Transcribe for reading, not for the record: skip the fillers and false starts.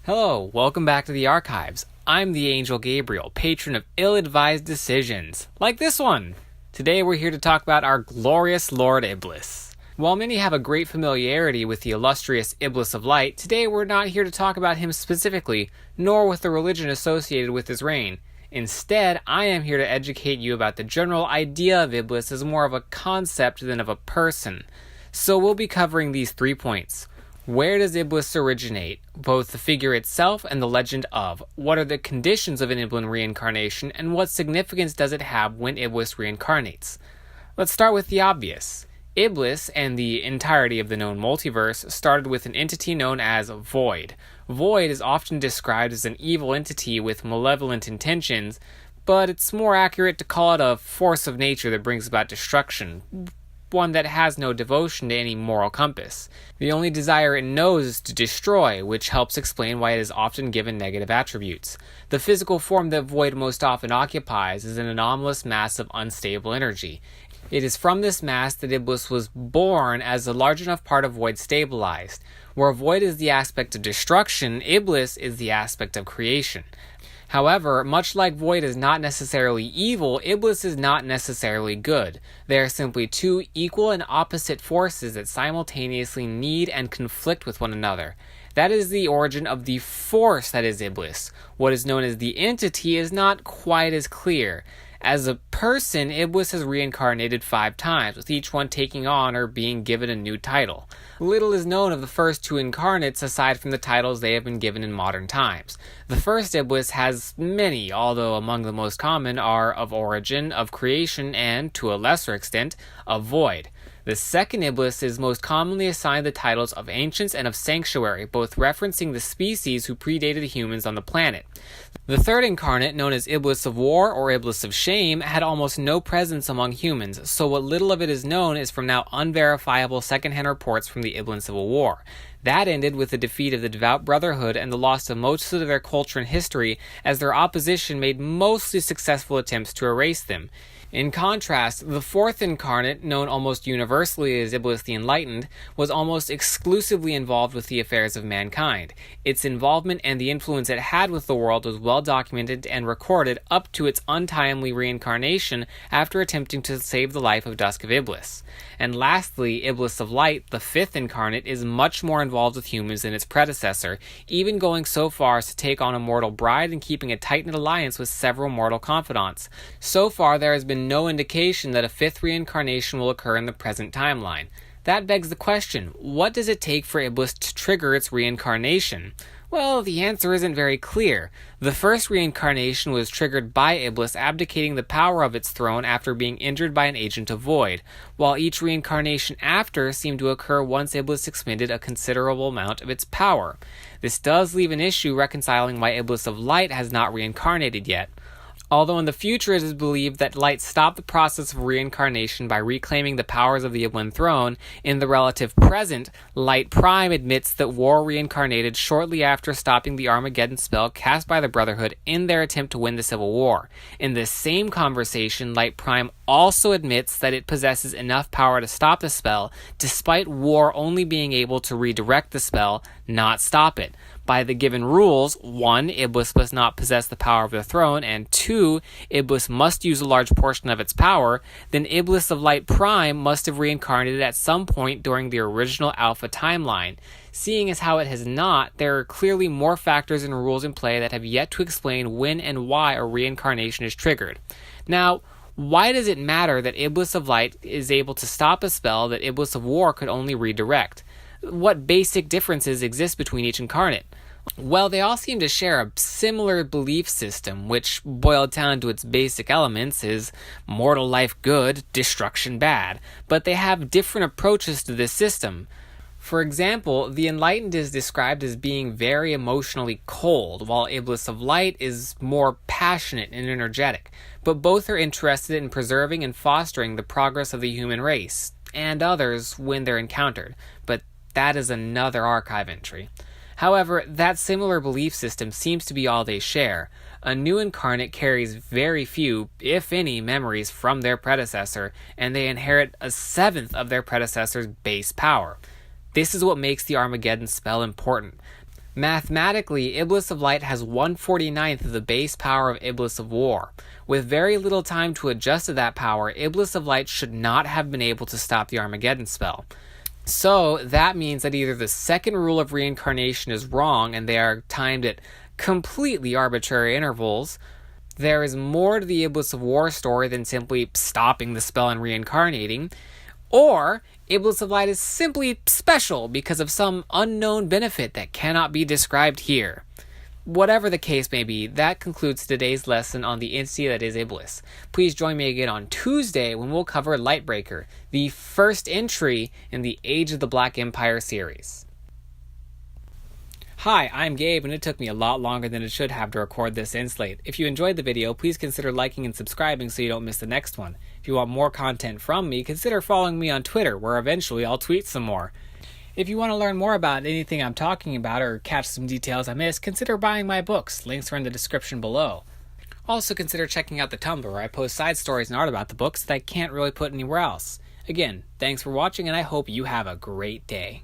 Hello, welcome back to the archives. I'm the Angel Gabriel, patron of ill-advised decisions, like this one. Today we're here to talk about our glorious Lord Iblis. While many have a great familiarity with the illustrious Iblis of Light, today we're not here to talk about him specifically, nor with the religion associated with his reign. Instead, I am here to educate you about the general idea of Iblis as more of a concept than of a person. So we'll be covering these 3 points. Where does Iblis originate? Both the figure itself and the legend of. What are the conditions of an Iblis reincarnation, and what significance does it have when Iblis reincarnates? Let's start with the obvious. Iblis, and the entirety of the known multiverse, started with an entity known as Void. Void is often described as an evil entity with malevolent intentions, but it's more accurate to call it a force of nature that brings about destruction. One that has no devotion to any moral compass. The only desire it knows is to destroy, which helps explain why it is often given negative attributes. The physical form that Void most often occupies is an anomalous mass of unstable energy. It is from this mass that Iblis was born as a large enough part of Void stabilized. Where Void is the aspect of destruction, Iblis is the aspect of creation. However, much like Void is not necessarily evil, Iblis is not necessarily good. They are simply two equal and opposite forces that simultaneously need and conflict with one another. That is the origin of the force that is Iblis. What is known as the entity is not quite as clear. As a person, Iblis has reincarnated 5 times, with each one taking on or being given a new title. Little is known of the first 2 incarnates aside from the titles they have been given in modern times. The first Iblis has many, although among the most common are of origin, of creation, and, to a lesser extent, of void. The second Iblis is most commonly assigned the titles of Ancients and of Sanctuary, both referencing the species who predated the humans on the planet. The third incarnate, known as Iblis of War or Iblis of Shame, had almost no presence among humans, so what little of it is known is from now unverifiable secondhand reports from the Iblis Civil War. That ended with the defeat of the Devout Brotherhood and the loss of most of their culture and history, as their opposition made mostly successful attempts to erase them. In contrast, the fourth incarnate, known almost universally as Iblis the Enlightened, was almost exclusively involved with the affairs of mankind. Its involvement and the influence it had with the world was well documented and recorded up to its untimely reincarnation after attempting to save the life of Dusk of Iblis. And lastly, Iblis of Light, the fifth incarnate, is much more involved with humans than its predecessor, even going so far as to take on a mortal bride and keeping a tight-knit alliance with several mortal confidants. So far, there has been no indication that a 5th reincarnation will occur in the present timeline. That begs the question, what does it take for Iblis to trigger its reincarnation? Well, the answer isn't very clear. The first reincarnation was triggered by Iblis abdicating the power of its throne after being injured by an agent of Void, while each reincarnation after seemed to occur once Iblis expended a considerable amount of its power. This does leave an issue reconciling why Iblis of Light has not reincarnated yet. Although in the future it is believed that Light stopped the process of reincarnation by reclaiming the powers of the Iblis throne, in the relative present, Light Prime admits that War reincarnated shortly after stopping the Armageddon spell cast by the Brotherhood in their attempt to win the Civil War. In this same conversation, Light Prime also admits that it possesses enough power to stop the spell, despite War only being able to redirect the spell, not stop it. By the given rules, 1. Iblis must not possess the power of the throne, and 2. Iblis must use a large portion of its power, then Iblis of Light Prime must have reincarnated at some point during the original Alpha timeline. Seeing as how it has not, there are clearly more factors and rules in play that have yet to explain when and why a reincarnation is triggered. Now, why does it matter that Iblis of Light is able to stop a spell that Iblis of War could only redirect? What basic differences exist between each incarnate? Well, they all seem to share a similar belief system, which, boiled down to its basic elements, is mortal life good, destruction bad, but they have different approaches to this system. For example, the Enlightened is described as being very emotionally cold, while Iblis of Light is more passionate and energetic, but both are interested in preserving and fostering the progress of the human race, and others when they're encountered, but that is another archive entry. However, that similar belief system seems to be all they share. A new incarnate carries very few, if any, memories from their predecessor, and they inherit a seventh of their predecessor's base power. This is what makes the Armageddon spell important. Mathematically, Iblis of Light has 1/49th of the base power of Iblis of War. With very little time to adjust to that power, Iblis of Light should not have been able to stop the Armageddon spell. So that means that either the second rule of reincarnation is wrong and they are timed at completely arbitrary intervals. There is more to the Iblis of War story than simply stopping the spell and reincarnating, or Iblis of Light is simply special because of some unknown benefit that cannot be described here. Whatever the case may be, that concludes today's lesson on the entity that is Iblis. Please join me again on Tuesday when we'll cover Lightbreaker, the first entry in the Age of the Black Empire series. Hi, I'm Gabe, and it took me a lot longer than it should have to record this end slate. If you enjoyed the video, please consider liking and subscribing so you don't miss the next one. If you want more content from me, consider following me on Twitter, where eventually I'll tweet some more. If you want to learn more about anything I'm talking about or catch some details I missed, consider buying my books. Links are in the description below. Also consider checking out the Tumblr, where I post side stories and art about the books that I can't really put anywhere else. Again, thanks for watching, and I hope you have a great day.